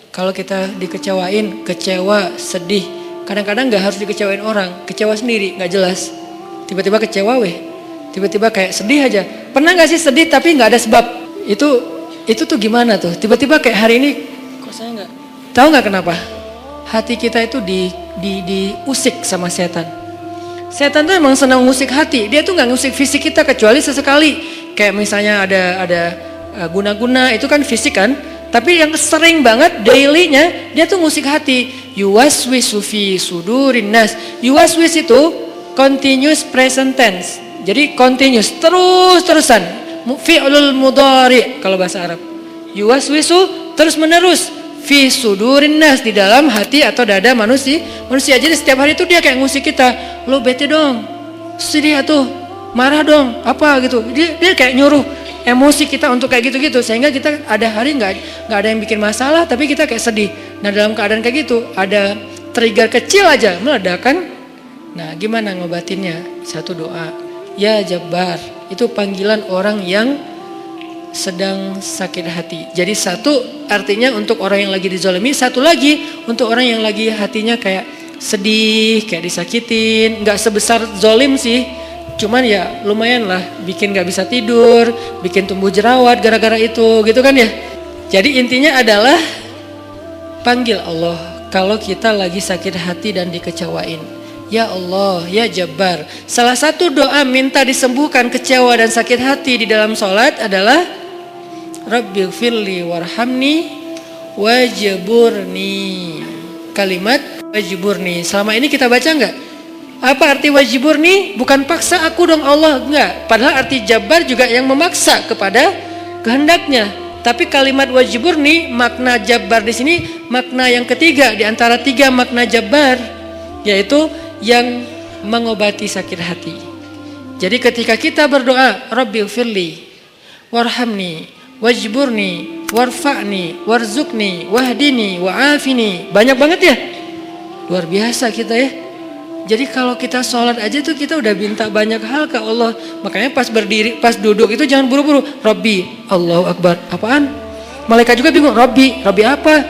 Kalau kita dikecewain, kecewa, sedih, kadang-kadang gak harus dikecewain orang, kecewa sendiri, gak jelas. Tiba-tiba kecewa tiba-tiba kayak sedih aja. Pernah gak sih sedih tapi gak ada sebab? Itu tuh gimana tuh? Tiba-tiba kayak hari ini, kok saya gak? Tahu gak kenapa? Hati kita itu diusik sama setan. Setan tuh emang senang ngusik hati, dia tuh gak ngusik fisik kita kecuali sesekali. Kayak misalnya ada guna-guna, itu kan fisik kan? Tapi yang sering banget dailynya dia tuh ngusik hati. Yuwaswisu fi sudurin nas. Yuwaswis itu continuous present tense. Jadi continuous, terus-terusan. Fi'lul mudhari kalau bahasa Arab. Yuwaswisu terus menerus fi sudurin nas, di dalam hati atau dada manusia. Jadi setiap hari itu dia kayak ngusik kita. Lo bete dong. Sedih atuh. Marah dong. Apa gitu. Dia kayak nyuruh emosi kita untuk kayak gitu-gitu, sehingga kita ada hari nggak ada yang bikin masalah tapi kita kayak sedih. Nah dalam keadaan kayak gitu ada trigger kecil aja meledakan. Nah gimana ngobatinnya? Satu doa, ya Jabbar, itu panggilan orang yang sedang sakit hati. Jadi satu artinya untuk orang yang lagi dizalimi, satu lagi untuk orang yang lagi hatinya kayak sedih, kayak disakitin. Nggak sebesar zolim sih, cuman ya lumayan lah, bikin gak bisa tidur, bikin tumbuh jerawat gara-gara itu gitu kan ya. Jadi intinya adalah panggil Allah kalau kita lagi sakit hati dan dikecewain. Ya Allah, ya Jabbar. Salah satu doa minta disembuhkan kecewa dan sakit hati di dalam sholat adalah Rabbighfirli warhamni wajburni. Kalimat wajburni selama ini kita baca enggak? Apa arti wajibur nih? Bukan paksa aku dong Allah, enggak. Padahal arti Jabbar juga yang memaksa kepada kehendaknya. Tapi kalimat wajibur nih, makna Jabbar di sini makna yang ketiga di antara tiga makna Jabbar, yaitu yang mengobati sakit hati. Jadi ketika kita berdoa, Rabbighfirli warhamni wajburni warfa'ni warzuqni wahdini wa'afini, banyak banget ya. Luar biasa kita ya. Jadi kalau kita sholat aja tuh kita udah minta banyak hal ke Allah. Makanya pas berdiri, pas duduk itu jangan buru-buru. Rabbi, Allahu Akbar. Apaan? Malaikat juga bingung. Rabbi apa?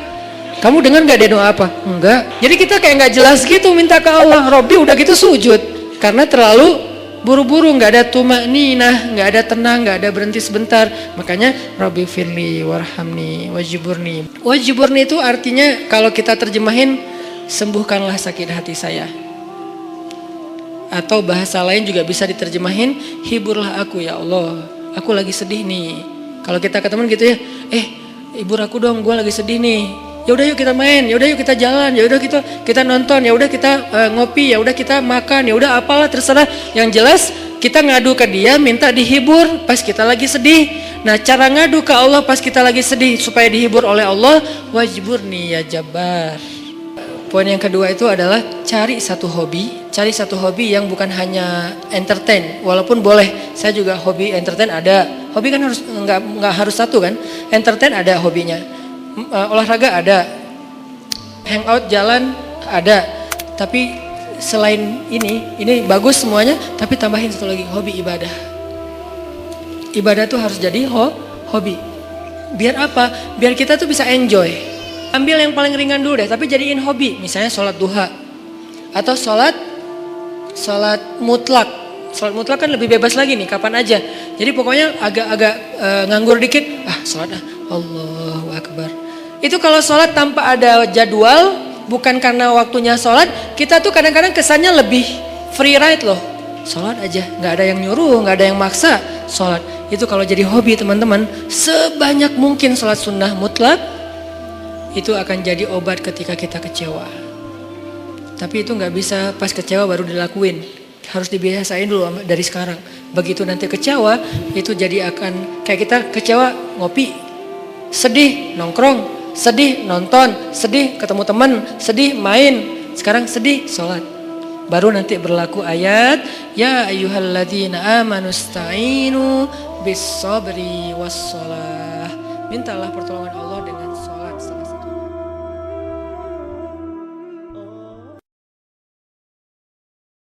Kamu dengar gak dia doa apa? Enggak. Jadi kita kayak gak jelas gitu minta ke Allah. Rabbi udah gitu sujud. Karena terlalu buru-buru, gak ada tumakninah, gak ada tenang, gak ada berhenti sebentar. Makanya Rabbi firli warhamni wajiburni. Wajiburni itu artinya kalau kita terjemahin, sembuhkanlah sakit hati saya. Atau bahasa lain juga bisa diterjemahin, hiburlah aku ya Allah, aku lagi sedih nih. Kalau kita ke teman gitu ya, hibur aku dong, gue lagi sedih nih. Ya udah yuk kita main, ya udah yuk kita jalan, ya udah kita nonton, ya udah kita ngopi, ya udah kita makan, ya udah apalah terserah. Yang jelas kita ngadu ke dia minta dihibur pas kita lagi sedih. Nah cara ngadu ke Allah pas kita lagi sedih supaya dihibur oleh Allah, wajiburni ya Jabbar. Poin yang kedua itu adalah cari satu hobi yang bukan hanya entertain. Walaupun boleh, saya juga hobi entertain ada. Hobi kan harus nggak harus satu kan. Entertain ada hobinya, olahraga ada, hangout jalan ada. Tapi selain ini bagus semuanya. Tapi tambahin satu lagi, hobi ibadah. Ibadah tuh harus jadi hobi. Biar apa? Biar kita tuh bisa enjoy. Ambil yang paling ringan dulu deh, tapi jadiin hobi. Misalnya sholat duha atau sholat mutlak. Sholat mutlak kan lebih bebas lagi nih, kapan aja. Jadi pokoknya agak nganggur dikit, sholat Allahu Akbar. Itu kalau sholat tanpa ada jadwal, bukan karena waktunya sholat, kita tuh kadang-kadang kesannya lebih free ride loh. Sholat aja, nggak ada yang nyuruh, nggak ada yang maksa. Sholat itu kalau jadi hobi teman-teman, sebanyak mungkin sholat sunnah mutlak. Itu akan jadi obat ketika kita kecewa. Tapi itu gak bisa pas kecewa baru dilakuin. Harus dibiasain dulu dari sekarang. Begitu nanti kecewa, itu jadi akan kayak kita kecewa ngopi, sedih nongkrong, sedih nonton, sedih ketemu teman, sedih main. Sekarang sedih sholat. Baru nanti berlaku ayat, ya ayyuhalladzina amanu sta'inu bis sabri was shalah. Mintalah pertolongan Allah